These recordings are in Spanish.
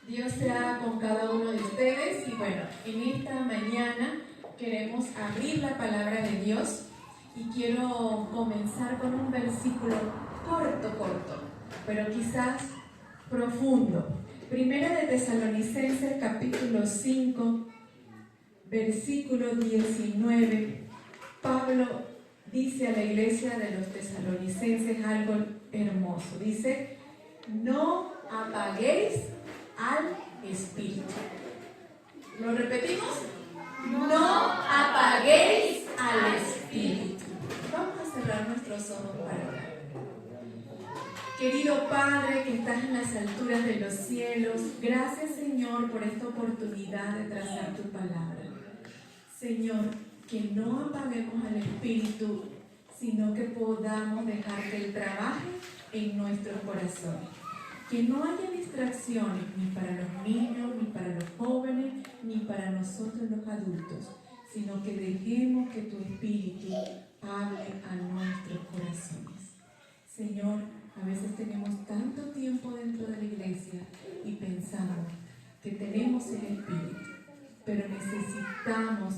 Dios sea con cada uno de ustedes y bueno, en esta mañana queremos abrir la palabra de Dios y quiero comenzar con un versículo corto, pero quizás profundo. Primera de Tesalonicenses capítulo 5, versículo 19. Pablo dice a la iglesia de los tesalonicenses algo hermoso. Dice, no apaguéis al Espíritu. ¿Lo repetimos? No apaguéis al Espíritu. Vamos a cerrar nuestros ojos para orar. Querido Padre que estás en las alturas de los cielos, gracias Señor por esta oportunidad de trazar tu palabra. Señor, que no apaguemos al Espíritu, sino que podamos dejar que Él trabaje en nuestros corazones. Que no haya distracciones ni para los niños, ni para los jóvenes, ni para nosotros los adultos, sino que dejemos que tu Espíritu hable a nuestros corazones. Señor, a veces tenemos tanto tiempo dentro de la iglesia y pensamos que tenemos el Espíritu, pero necesitamos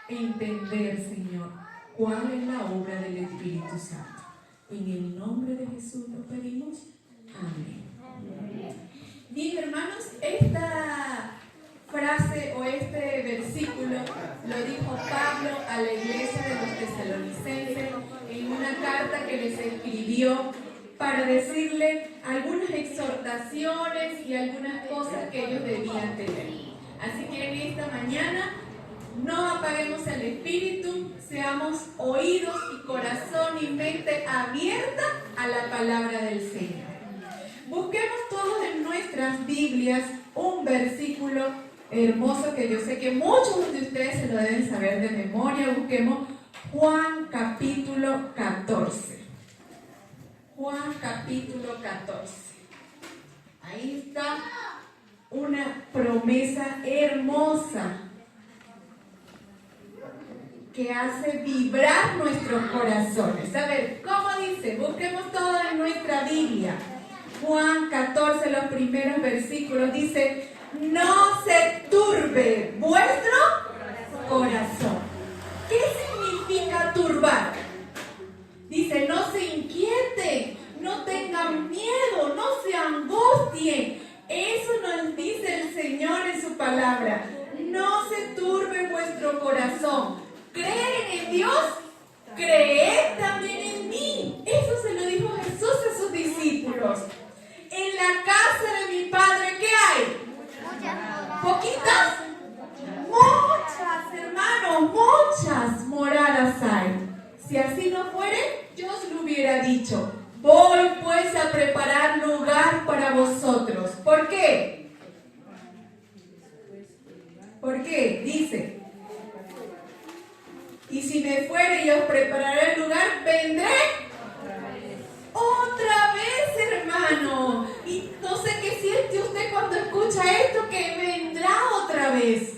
entender, Señor, cuál es la obra del Espíritu Santo. En el nombre de Jesús lo pedimos. Amén. Bien, hermanos, esta frase o este versículo lo dijo Pablo a la iglesia de los tesalonicenses en una carta que les escribió para decirle algunas exhortaciones y algunas cosas que ellos debían tener. Así que en esta mañana no apaguemos el Espíritu, seamos oídos y corazón y mente abierta a la palabra del Señor. Busquemos todos en nuestras Biblias un versículo hermoso que yo sé que muchos de ustedes se lo deben saber de memoria. Busquemos Juan capítulo 14. Juan capítulo 14. Ahí está una promesa hermosa que hace vibrar nuestros corazones. A ver, ¿cómo dice? Busquemos todo en nuestra Biblia. Juan 14, los primeros versículos, dice, no se turbe vuestro corazón. ¿Qué significa turbar? Dice, no se inquieten, no tengan miedo, no se angustien. Eso nos dice el Señor en su palabra. No se turbe vuestro corazón. ¿Creen en Dios? Creed también en mí. Eso se lo dijo Jesús a sus discípulos. En la casa de mi Padre, ¿qué hay? ¿Poquitas? Muchas, hermanos, muchas moradas hay. Si así no fuere, yo os lo hubiera dicho. Voy pues a preparar lugar para vosotros. ¿Por qué? ¿Por qué? Dice, y si me fuere y os prepararé el lugar, vendré otra vez, hermano. Y no sé qué siente usted cuando escucha esto, que vendrá otra vez.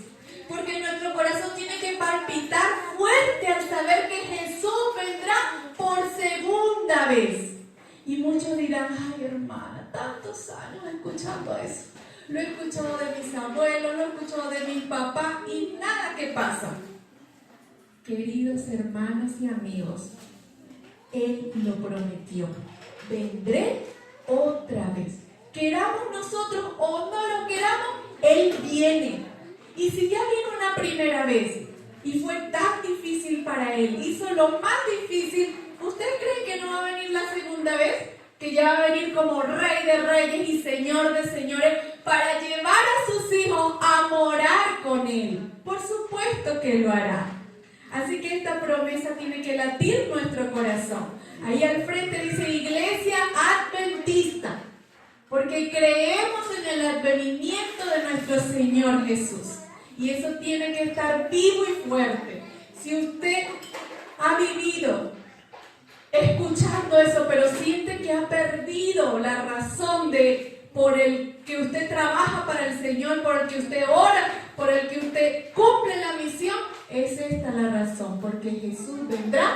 Porque nuestro corazón tiene que palpitar fuerte al saber que Jesús vendrá por segunda vez. Y muchos dirán, ay hermana, tantos años escuchando eso. Lo he escuchado de mis abuelos, lo he escuchado de mis papás y nada que pasa. Queridos hermanos y amigos, Él lo prometió. Vendré otra vez. Queramos nosotros o no lo queramos, Él viene. Y si ya vino una primera vez y fue tan difícil para Él, hizo lo más difícil, ¿usted cree que no va a venir la segunda vez? que ya va a venir como Rey de Reyes y Señor de Señores para llevar a sus hijos a morar con Él. Por supuesto que lo hará. Así que esta promesa tiene que latir nuestro corazón. Ahí al frente dice Iglesia Adventista, porque creemos en el advenimiento de nuestro Señor Jesús. Y eso tiene que estar vivo y fuerte. Si usted ha vivido escuchando eso, pero siente que ha perdido la razón por el que usted trabaja para el Señor, por el que usted ora, por el que usted cumple la misión, es esta la razón, porque Jesús vendrá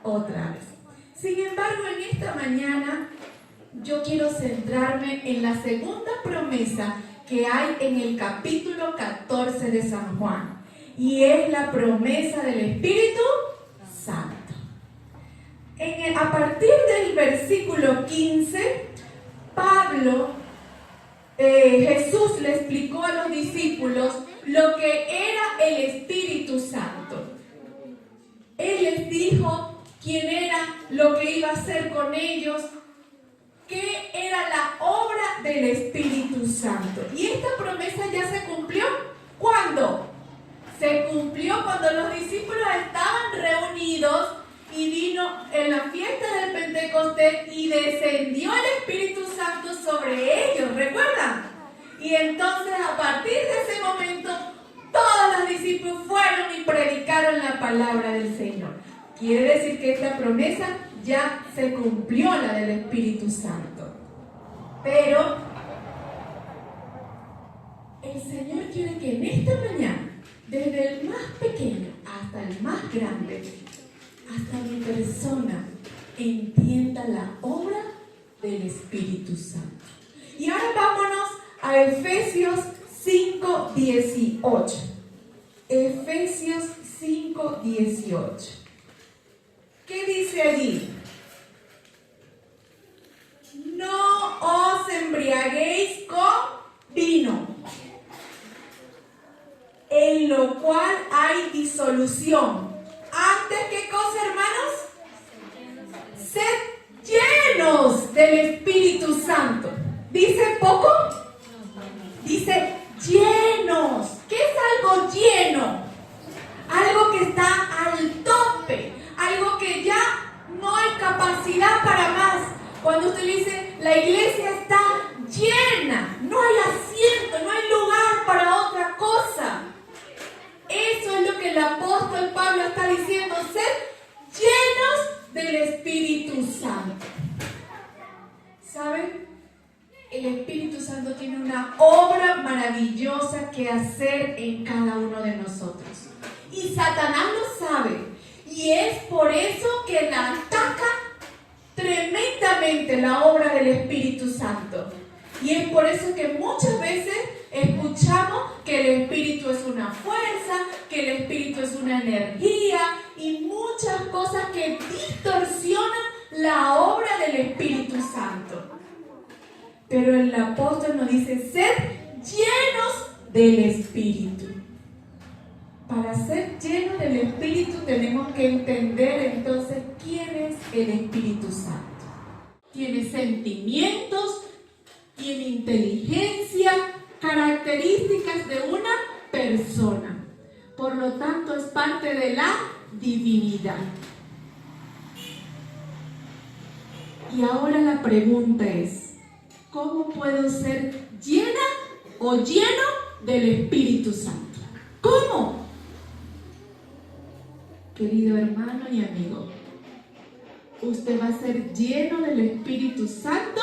otra vez. Sin embargo, en esta mañana yo quiero centrarme en la segunda promesa que hay en el capítulo 14 de San Juan, y es la promesa del Espíritu Santo. A partir del versículo 15, Jesús le explicó a los discípulos lo que era el Espíritu Santo. Él les dijo quién era, lo que iba a hacer con ellos, qué era la obra del Espíritu Santo. Y esta promesa ya se cumplió. ¿Cuándo? Se cumplió cuando los discípulos estaban reunidos y vino en la fiesta del Pentecostés y descendió el Espíritu Santo sobre ellos, ¿recuerdan? Y entonces a partir de ese momento todos los discípulos fueron y predicaron la palabra del Señor. Quiere decir que esta promesa ya se cumplió, la del Espíritu Santo. Pero el Señor quiere que en esta mañana, desde el más pequeño hasta el más grande, hasta mi persona, entienda la obra del Espíritu Santo. Y ahora vámonos a Efesios 5:18. Efesios 5:18. ¿Qué dice allí? No os embriaguéis con vino, en lo cual hay disolución. Antes, ¿qué cosa, hermanos? Sed llenos del Espíritu Santo. ¿Dice poco? Dice llenos. ¿Qué es algo lleno? Algo que está al tope, algo que ya no hay capacidad para más. Cuando usted dice, la iglesia está llena, no hay asiento, no hay lugar para otra cosa. Eso es lo que el apóstol Pablo está diciendo, sed llenos del Espíritu Santo. ¿Saben? El Espíritu Santo tiene una obra maravillosa que hacer en cada uno de nosotros. Y Satanás lo sabe. Y es por eso que la ataca tremendamente la obra del Espíritu Santo. Y es por eso que muchas veces escuchamos que el Espíritu es una fuerza, que el Espíritu es una energía y muchas cosas que distorsionan la obra del Espíritu Santo. Pero el apóstol nos dice, sed llenos del Espíritu. Para ser llenos del Espíritu tenemos que entender entonces quién es el Espíritu Santo. Tiene sentimientos, tiene inteligencia, características de una persona. Por lo tanto, es parte de la divinidad. Y ahora la pregunta es, ¿cómo puedo ser llena o lleno del Espíritu Santo? ¿Cómo? Querido hermano y amigo, usted va a ser lleno del Espíritu Santo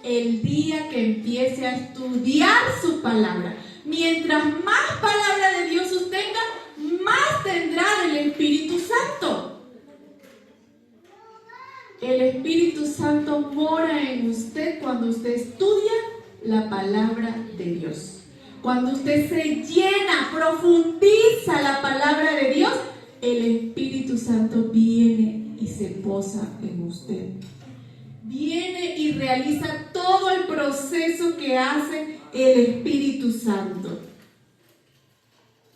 el día que empiece a estudiar su palabra. Mientras más palabra de Dios usted tenga, más tendrá del Espíritu Santo. El Espíritu Santo mora en usted cuando usted estudia la palabra de Dios. Cuando usted se llena, profundiza la palabra de Dios, el Espíritu Santo viene y se posa en usted. Viene y realiza todo el proceso que hace el Espíritu Santo.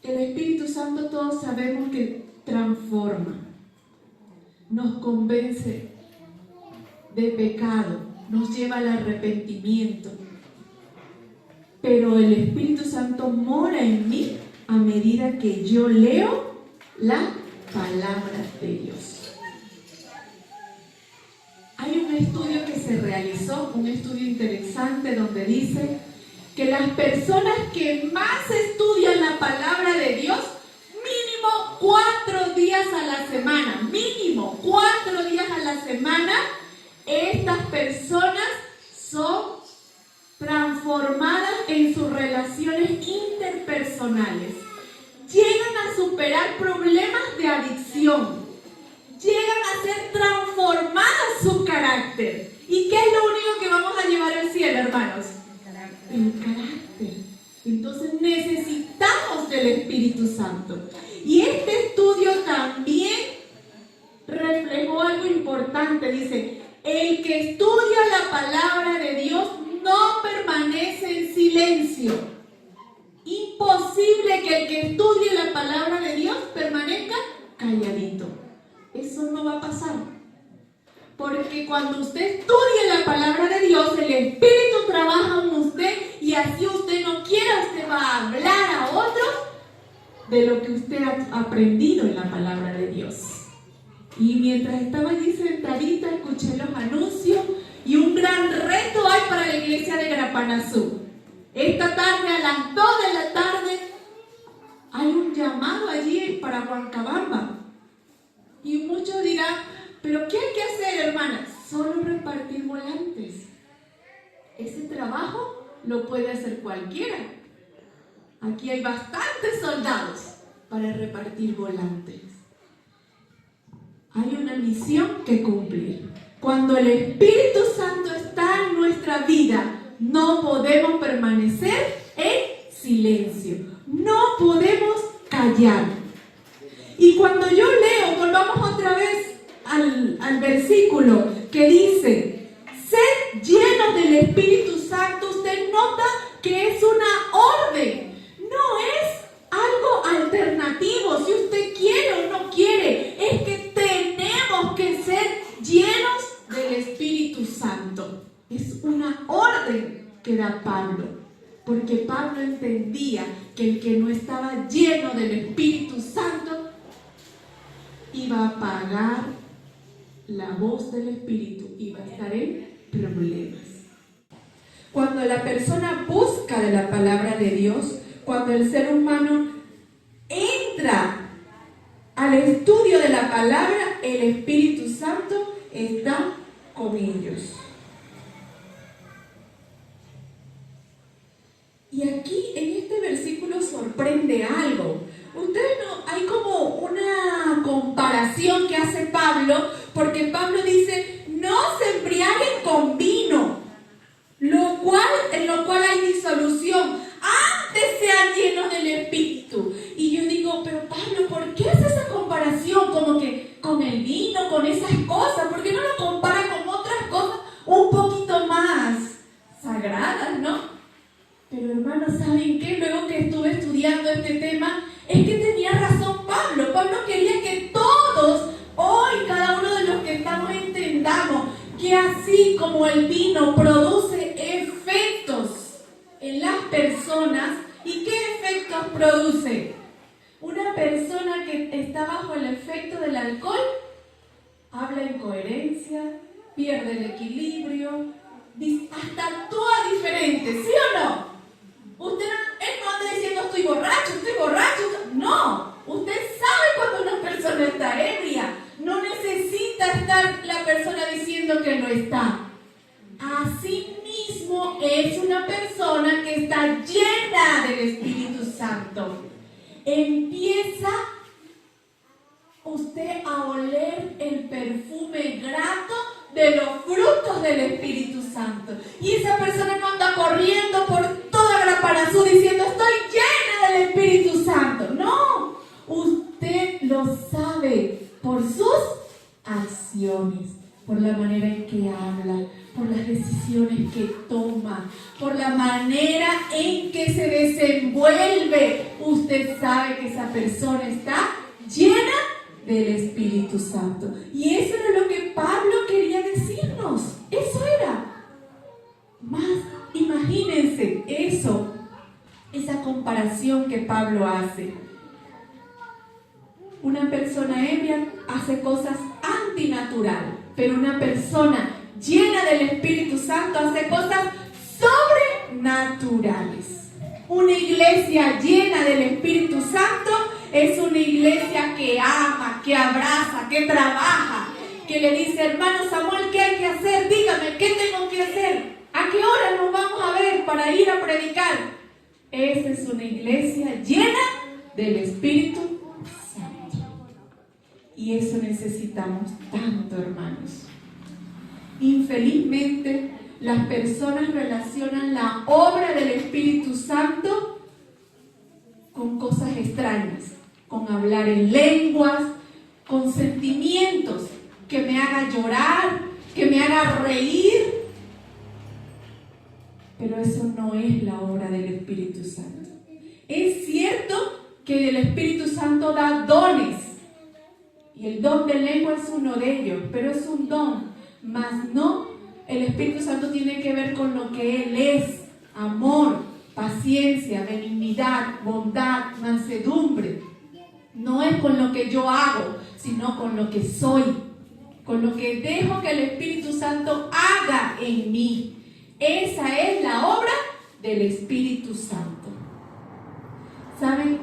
El Espíritu Santo todos sabemos que transforma, nos convence de pecado, nos lleva al arrepentimiento. Pero el Espíritu Santo mora en mí a medida que yo leo la palabra de Dios. Hay un estudio que se realizó, un estudio interesante donde dice que las personas que más estudian la palabra de Dios, mínimo 4 días a la semana, mínimo 4 días a la semana, estas personas son transformadas en sus relaciones interpersonales. Llegan a superar problemas de adicción. Llegan a ser transformadas su carácter. ¿Y qué es lo único que vamos a llevar al cielo, hermanos? El carácter. Entonces necesitamos del Espíritu Santo. Y este estudio también reflejó algo importante. Dice, el que estudia la palabra de Dios no permanece en silencio. Imposible que el que estudie la palabra de Dios permanezca calladito. Eso no va a pasar. Porque cuando usted estudie la palabra de Dios, el Espíritu trabaja en usted y así usted no quiera, usted va a hablar a otros de lo que usted ha aprendido en la palabra de Dios. Y mientras estaba allí sentadita, escuché los anuncios y un gran reto hay para la iglesia de Grapanazú. Esta tarde a las 2 de la tarde hay un llamado allí para Huancabamba. Y muchos dirán, ¿pero qué hay que hacer, hermanas? Solo repartir volantes. Ese trabajo lo puede hacer cualquiera. Aquí hay bastantes soldados para repartir volantes. Hay una misión que cumplir. Cuando el Espíritu Santo está en nuestra vida, no podemos permanecer en silencio. No podemos callar. Y cuando yo leo, volvamos otra vez al versículo que dice, sed llenos del Espíritu Santo, usted nota que es una orden. No es algo alternativo, si usted quiere o no quiere. Es que tenemos que ser llenos del Espíritu Santo. Es una orden que da Pablo, porque Pablo entendía que el que no estaba lleno del Espíritu Santo iba a apagar la voz del Espíritu, iba a estar en problemas. Cuando la persona busca de la palabra de Dios, cuando el ser humano entra al estudio de la palabra, el Espíritu Santo está con ellos. Y aquí en este versículo sorprende algo. Ustedes no, hay como una comparación que hace Pablo, porque Pablo dice, no se embriaguen con vino, en lo cual hay disolución, antes sean llenos del Espíritu. Y yo digo, pero Pablo, ¿por qué hace esa comparación como que con el vino, con esas cosas? ¿Por qué no lo compara con otras cosas un poquito más sagradas, no? Pero hermanos, ¿saben qué? Luego que estuve estudiando este tema, es que tenía razón Pablo. Pablo quería que todos, hoy cada uno de los que estamos, entendamos que así como el vino produce efectos en las personas, ¿y qué efectos produce? Una persona que está bajo el efecto del alcohol habla incoherencia, pierde el equilibrio, hasta actúa diferente, ¿sí o no? Él no anda diciendo estoy borracho. No, usted sabe cuando una persona está ebria. No necesita estar la persona diciendo que no está. Asimismo es una persona que está llena del Espíritu Santo. Empieza usted a oler el perfume grato de los frutos del Espíritu Santo. Y esa persona no anda corriendo por toda Grapanazú diciendo estoy llena del Espíritu Santo. No, usted lo sabe por sus acciones, por la manera en que habla, por las decisiones que toma, por la manera en que se desenvuelve. Usted sabe que esa persona está llena del Espíritu Santo. Y eso era lo que Pablo quería decirnos. Eso era. Imagínense eso, esa comparación que Pablo hace. Una persona ebria hace cosas antinaturales, pero una persona llena del Espíritu Santo hace cosas sobrenaturales. Una iglesia llena del Espíritu Santo es una iglesia que ama, que abraza, que trabaja, que le dice: hermano Samuel, ¿qué hay que hacer? Dígame, ¿qué tengo que hacer? ¿A qué hora nos vamos a ver para ir a predicar? Esa es una iglesia llena del Espíritu Santo. Y eso necesitamos tanto, hermanos. Infelizmente, las personas relacionan la obra del Espíritu Santo con cosas extrañas, con hablar en lenguas, con sentimientos que me haga llorar, que me haga reír. Pero eso no es la obra del Espíritu Santo. Es cierto que el Espíritu Santo da dones, y el don de lengua es uno de ellos, pero es un don, más no, el Espíritu Santo tiene que ver con lo que Él es: amor, paciencia, benignidad, bondad, mansedumbre. No es con lo que yo hago, sino con lo que soy, con lo que dejo que el Espíritu Santo haga en mí. Esa es la obra del Espíritu Santo. ¿Saben?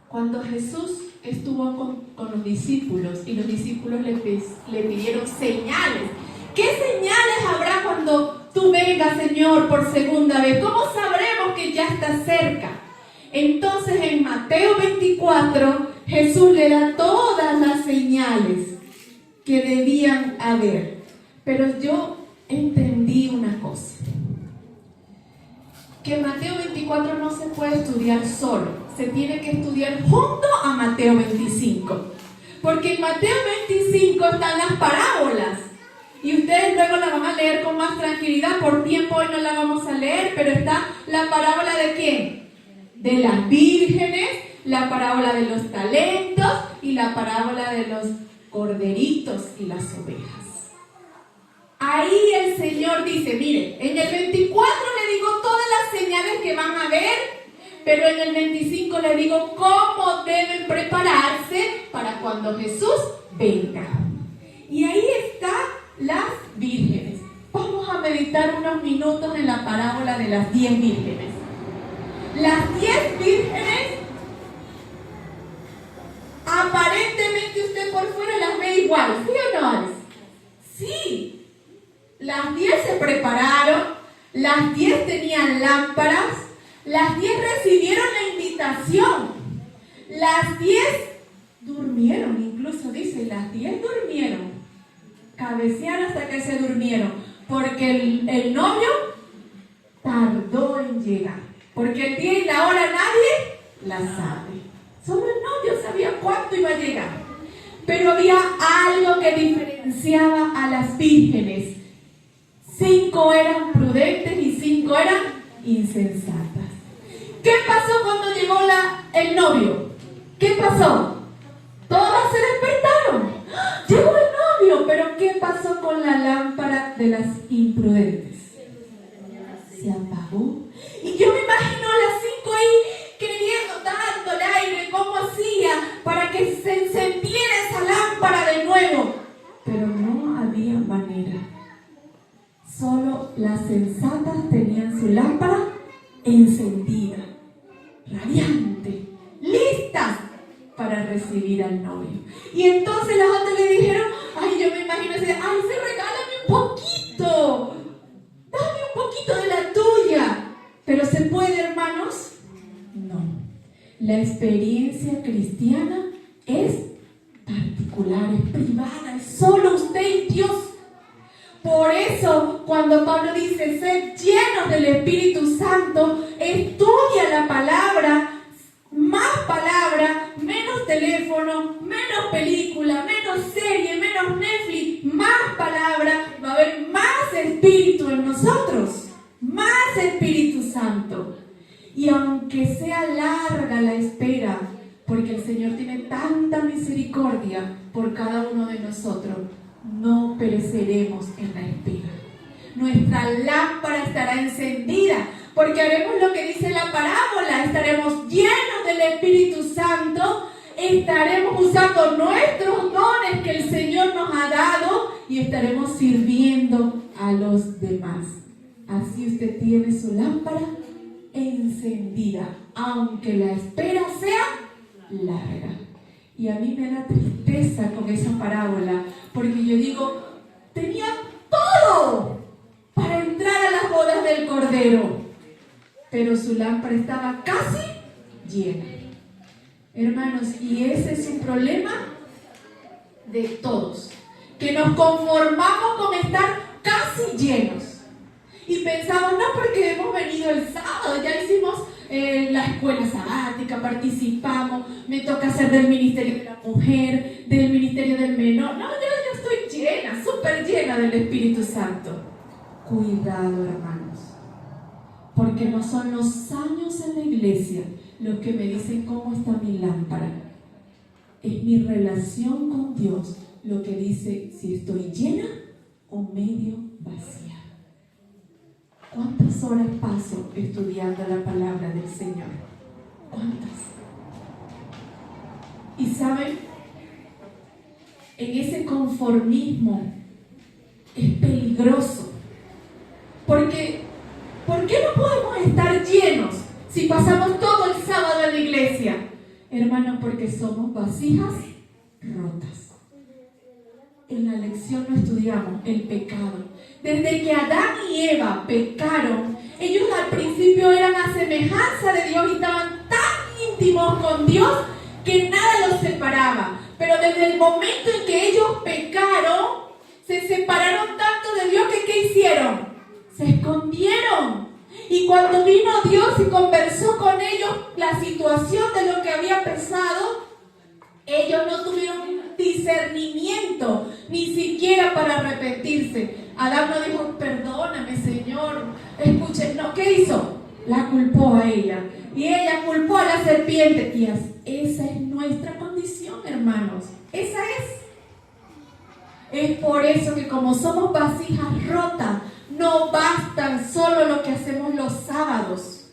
Cuando Jesús estuvo con los discípulos y los discípulos le pidieron señales. ¿Qué señales habrá cuando tú vengas, Señor, por segunda vez? ¿Cómo sabremos que ya está cerca? Entonces en Mateo 24 Jesús le da todas las señales que debían haber. Pero yo entendí una cosa: que Mateo 24 no se puede estudiar solo, se tiene que estudiar junto a Mateo 25, porque en Mateo 25 están las parábolas, y ustedes luego la van a leer con más tranquilidad. Por tiempo hoy no la vamos a leer, pero está la parábola ¿de quién? De las vírgenes, la parábola de los talentos y la parábola de los corderitos y las ovejas. Ahí el Señor dice: mire, en el 24 le digo todas las señales que van a ver, pero en el 25 le digo cómo deben prepararse para cuando Jesús venga. Y ahí están las vírgenes. Vamos a meditar unos minutos en la parábola de las 10 vírgenes. Las 10 vírgenes, aparentemente usted por fuera las ve igual, ¿sí o no, Alex? Sí. Las 10 se prepararon, las 10 tenían lámparas, las 10 recibieron la invitación, las 10 durmieron, incluso dice, las 10 durmieron, cabecearon hasta que se durmieron, porque el novio tardó en llegar, porque el día y la hora nadie la sabe, solo el novio sabía cuánto iba a llegar, pero había algo que diferenciaba a las vírgenes. 5 eran prudentes y 5 eran insensatas. ¿Qué pasó cuando llegó el novio? ¿Qué pasó? Todas se despertaron. ¡Ah! Llegó el novio, pero ¿qué pasó con la lámpara de las imprudentes? Se apagó. Y yo me imagino a las 5 ahí queriendo, dándole aire, cómo hacía para que se encendiera esa lámpara de nuevo. Pero no había manera. Solo las sensatas tenían su lámpara encendida, radiante, listas para recibir al novio. Y entonces las otras le dijeron: ay, yo me imagino así, ay, sí, regálame un poquito, dame un poquito de la tuya. ¿Pero se puede, hermanos? No. La experiencia cristiana es particular, es privada, es solo usted y Dios. Por eso, cuando Pablo dice: sed llenos del Espíritu Santo, estudia la palabra, más palabra, menos teléfono, menos película, menos serie, menos Netflix, más palabra, va a haber más Espíritu en nosotros, más Espíritu Santo. Y aunque sea larga la espera, porque el Señor tiene tanta misericordia por cada uno de nosotros, no pereceremos en la espera. nuestra lámpara estará encendida, porque haremos lo que dice la parábola, estaremos llenos del Espíritu Santo, estaremos usando nuestros dones que el Señor nos ha dado y estaremos sirviendo a los demás. Así usted tiene su lámpara encendida, aunque la espera sea larga. Y a mí me da tristeza con esa parábola, porque yo digo, tenía todo para entrar a las bodas del Cordero, pero su lámpara estaba casi llena. Hermanos, y ese es un problema de todos, que nos conformamos con estar casi llenos. Y pensamos, no, porque hemos venido el sábado, ya hicimos la escuela sabática, participamos, me toca ser del ministerio de la mujer, del ministerio del menor. No, yo estoy llena, súper llena del Espíritu Santo. Cuidado, hermanos, porque no son los años en la iglesia los que me dicen cómo está mi lámpara. Es mi relación con Dios lo que dice si estoy llena o medio vacía. ¿Cuántas horas paso estudiando la palabra del Señor? ¿Cuántas? Y saben, en ese conformismo es peligroso. Porque, ¿por qué no podemos estar llenos si pasamos todo el sábado en la iglesia? Hermanos, porque somos vasijas rotas. En la lección no estudiamos el pecado. Desde que Adán y Eva pecaron, ellos al principio eran a semejanza de Dios y estaban tan íntimos con Dios que nada los separaba. Pero desde el momento en que ellos pecaron, se separaron tanto de Dios que ¿qué hicieron? Se escondieron. Y cuando vino Dios y conversó con ellos la situación de lo que había pasado, ellos no tuvieron discernimiento, ni siquiera para arrepentirse. Adán no dijo, perdóname, Señor. Escuchen, no, ¿qué hizo? La culpó a ella. Y ella culpó a la serpiente. Y esa es nuestra condición, hermanos. Esa es. Es por eso que como somos vasijas rotas, no bastan solo lo que hacemos los sábados.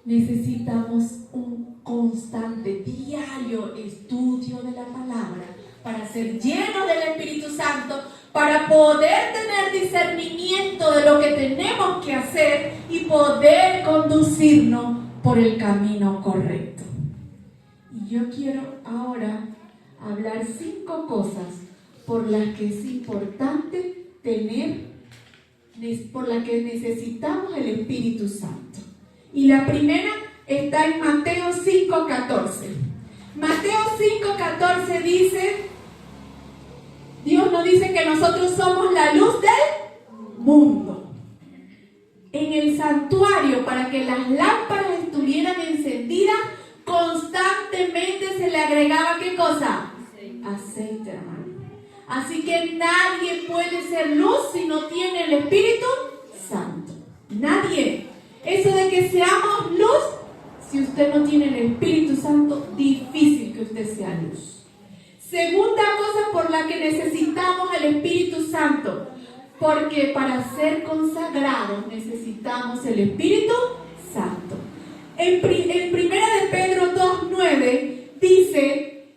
Necesitamos un constante, diario estudio de la palabra para ser llenos del Espíritu Santo, para poder tener discernimiento de lo que tenemos que hacer y poder conducirnos por el camino correcto. Y yo quiero ahora hablar 5 cosas por las que es importante tener, por las que necesitamos el Espíritu Santo. Y la primera está en Mateo 5:14. Mateo 5:14 dice, Dios nos dice que nosotros somos la luz del mundo. En el santuario, para que las lámparas estuvieran encendidas, constantemente se le agregaba ¿qué cosa? Aceite, hermano. Así que nadie puede ser luz si no tiene el Espíritu Santo. Nadie. Eso de que seamos luz, si usted no tiene el Espíritu Santo, difícil que usted sea luz. Segunda cosa por la que necesitamos el Espíritu Santo, porque para ser consagrados necesitamos el Espíritu Santo. En 1 de Pedro 2:9 dice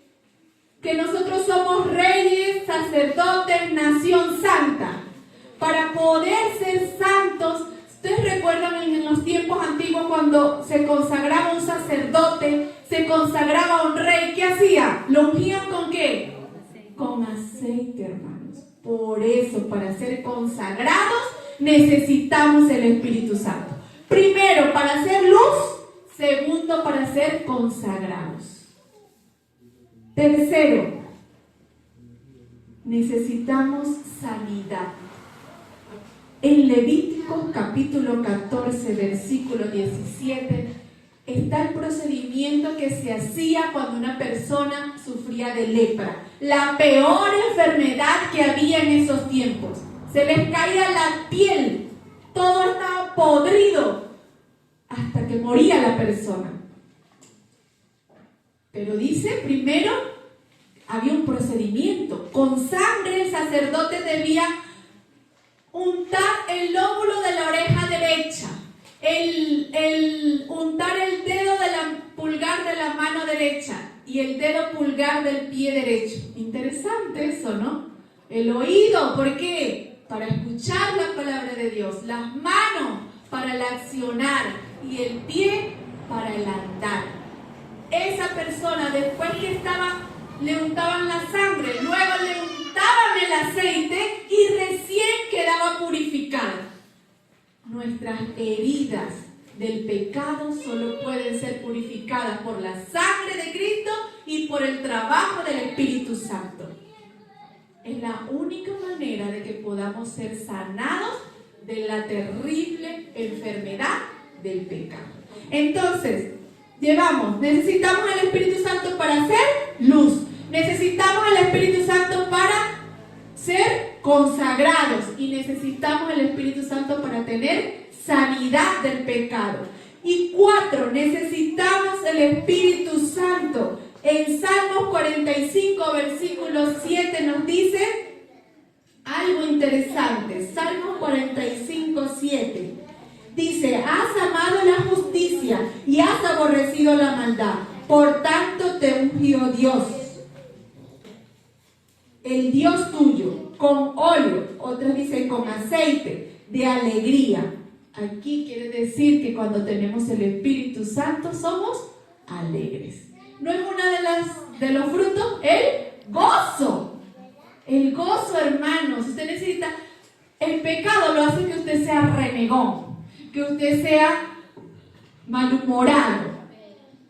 que nosotros somos reyes, sacerdotes, nación santa. Para poder ser santos, ustedes recuerdan en los tiempos antiguos cuando se consagraba un sacerdote, se consagraba un rey, ¿qué hacía? ¿Lo ungían con qué? Con aceite, hermanos. Por eso, para ser consagrados, necesitamos el Espíritu Santo. Primero, para ser luz. Segundo, para ser consagrados. Tercero, necesitamos sanidad. En Levíticos capítulo 14, versículo 17, está el procedimiento que se hacía cuando una persona sufría de lepra. La peor enfermedad que había en esos tiempos. Se les caía la piel, todo estaba podrido, hasta que moría la persona. Pero dice, primero, había un procedimiento. Con sangre el sacerdote debía untar el lóbulo de la oreja derecha, el untar el dedo pulgar de la mano derecha y el dedo pulgar del pie derecho. Interesante eso, ¿no? El oído, ¿por qué? Para escuchar la palabra de Dios. Las manos para el accionar y el pie para el andar. Esa persona, después que le untaban la sangre, luego le untaban el aceite y recién quedaba purificada. Nuestras heridas del pecado solo pueden ser purificadas por la sangre de Cristo y por el trabajo del Espíritu Santo. Es la única manera de que podamos ser sanados de la terrible enfermedad del pecado. Entonces, necesitamos el Espíritu Santo para hacer luz. Necesitamos el Espíritu Santo para ser consagrados. Y necesitamos el Espíritu Santo para tener sanidad del pecado. Y 4, necesitamos el Espíritu Santo. En Salmos 45, versículo 7 nos dice algo interesante. Salmos 45, 7. Dice: has amado la justicia y has aborrecido la maldad. Por tanto te ungió Dios, el Dios tuyo, con óleo, otros dicen con aceite, de alegría. Aquí quiere decir que cuando tenemos el Espíritu Santo somos alegres. ¿No es una de los frutos? El gozo. El gozo, hermanos. Usted necesita... El pecado lo hace que usted sea renegón, que usted sea malhumorado.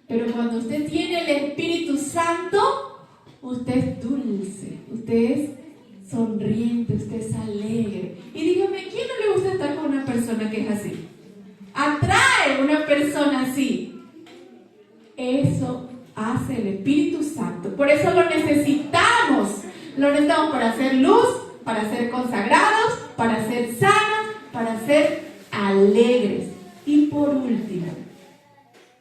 Pero cuando usted tiene el Espíritu Santo, usted es dulce, usted es sonriente, usted es alegre. Y dígame, ¿quién no le gusta estar con una persona que es así? Atrae una persona así. Eso hace el Espíritu Santo. Por eso lo necesitamos. Lo necesitamos para hacer luz, para ser consagrados, para ser sanos, para ser alegres. Y por último,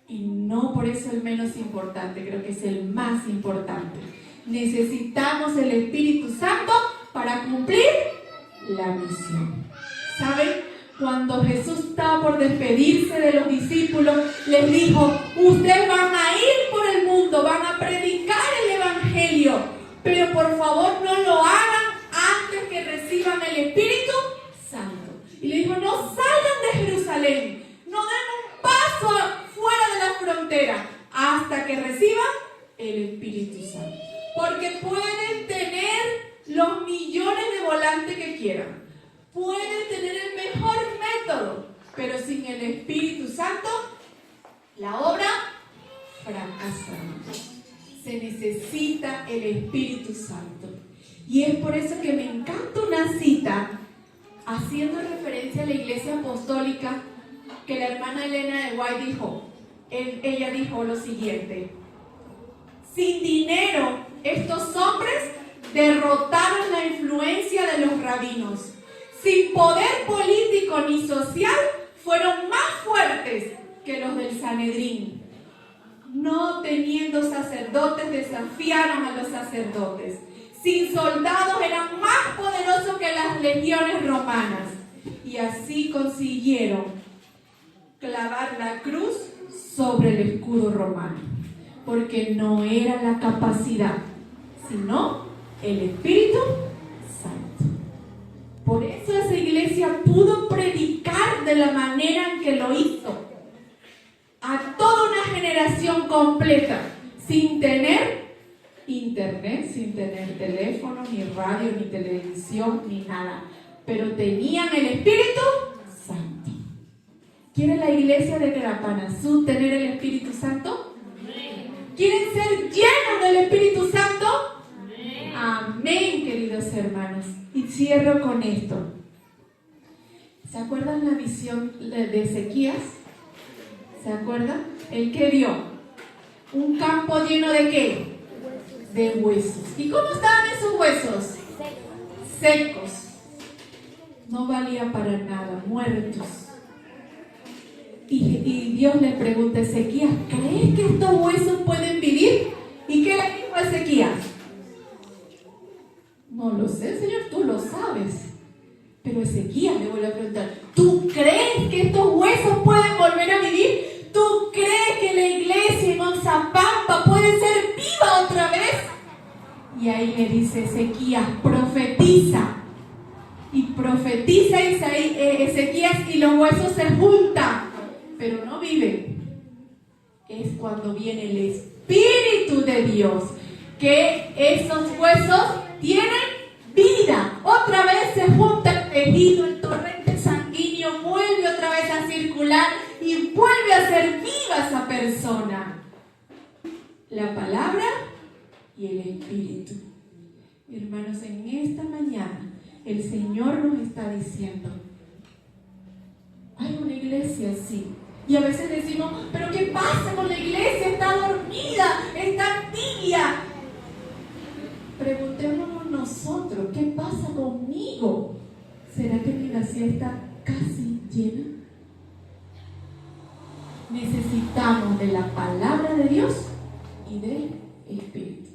y no por eso el menos importante, creo que es el más importante, necesitamos el Espíritu Santo para cumplir la misión. ¿Saben? Cuando Jesús estaba por despedirse de los discípulos, les dijo: ustedes van a ir por el mundo, van a predicar el Evangelio, pero por favor no lo hagan antes que reciban el Espíritu Santo. Y le dijo: no salgan de Jerusalén, no den un paso fuera de la frontera hasta que reciban el Espíritu Santo. Porque pueden tener los millones de volantes que quieran, pueden tener el mejor método, pero sin el Espíritu Santo, la obra fracasa. Se necesita el Espíritu Santo. Y es por eso que me encanta una cita, haciendo referencia a la Iglesia Apostólica, que la hermana Elena de White dijo. Ella dijo lo siguiente: sin dinero, estos hombres derrotaron la influencia de los rabinos. Sin poder político ni social, fueron más fuertes que los del Sanedrín. No teniendo sacerdotes, desafiaron a los sacerdotes. Sin soldados, eran más poderosos que las legiones romanas. Y así consiguieron clavar la cruz sobre el escudo romano. Porque no era la capacidad, sino el Espíritu Santo. Por eso esa iglesia pudo predicar de la manera en que lo hizo a toda una generación completa, sin tener internet, sin tener teléfono, ni radio, ni televisión, ni nada, pero tenían el Espíritu Santo. ¿Quiere la iglesia de Querapanazú tener el Espíritu Santo? ¿Quieren ser llenos del Espíritu Santo? Amén, queridos hermanos. Y cierro con esto. ¿Se acuerdan la visión de Ezequías? ¿Se acuerdan? ¿El qué vio? Un campo lleno de ¿qué? De huesos. ¿Y cómo estaban esos huesos? Secos. No valía para nada, muertos. Y Dios le pregunta a Ezequías: ¿crees que estos huesos pueden vivir? ¿Y qué le dijo a Ezequías? No lo sé, Señor, tú lo sabes. Pero Ezequías dice Ezequías, profetiza. Y profetiza Ezequías y los huesos se juntan, pero no viven. Es cuando viene el Espíritu de Dios, que esos huesos tienen vida. Otra vez se junta el tejido, el torrente sanguíneo vuelve otra vez a circular y vuelve a ser viva esa persona. La palabra y el Espíritu. Hermanos, en esta mañana el Señor nos está diciendo, hay una iglesia así. Y a veces decimos, pero ¿qué pasa con la iglesia? Está dormida, está tibia. Preguntémonos nosotros, ¿qué pasa conmigo? ¿Será que mi vacía está casi llena? Necesitamos de la palabra de Dios y del Espíritu.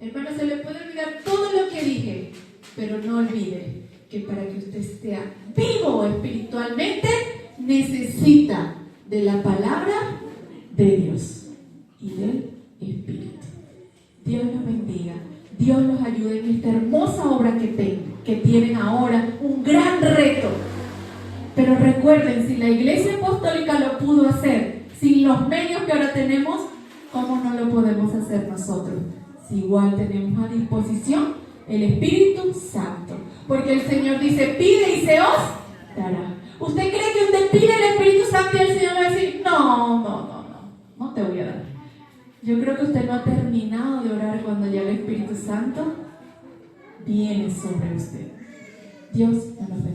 Hermano, se le puede olvidar todo lo que dije, pero no olvide que para que usted esté vivo espiritualmente, necesita de la palabra de Dios y del Espíritu. Dios los bendiga. Dios los ayude en esta hermosa obra que tienen ahora, un gran reto. Pero recuerden, si la Iglesia Apostólica lo pudo hacer, sin los medios que ahora tenemos, ¿cómo no lo podemos hacer nosotros? Si igual tenemos a disposición el Espíritu Santo. Porque el Señor dice, pide y se os dará. ¿Usted cree que usted pide el Espíritu Santo y el Señor le va a decir, no te voy a dar? Yo creo que usted no ha terminado de orar cuando ya el Espíritu Santo viene sobre usted. Dios nos bendiga.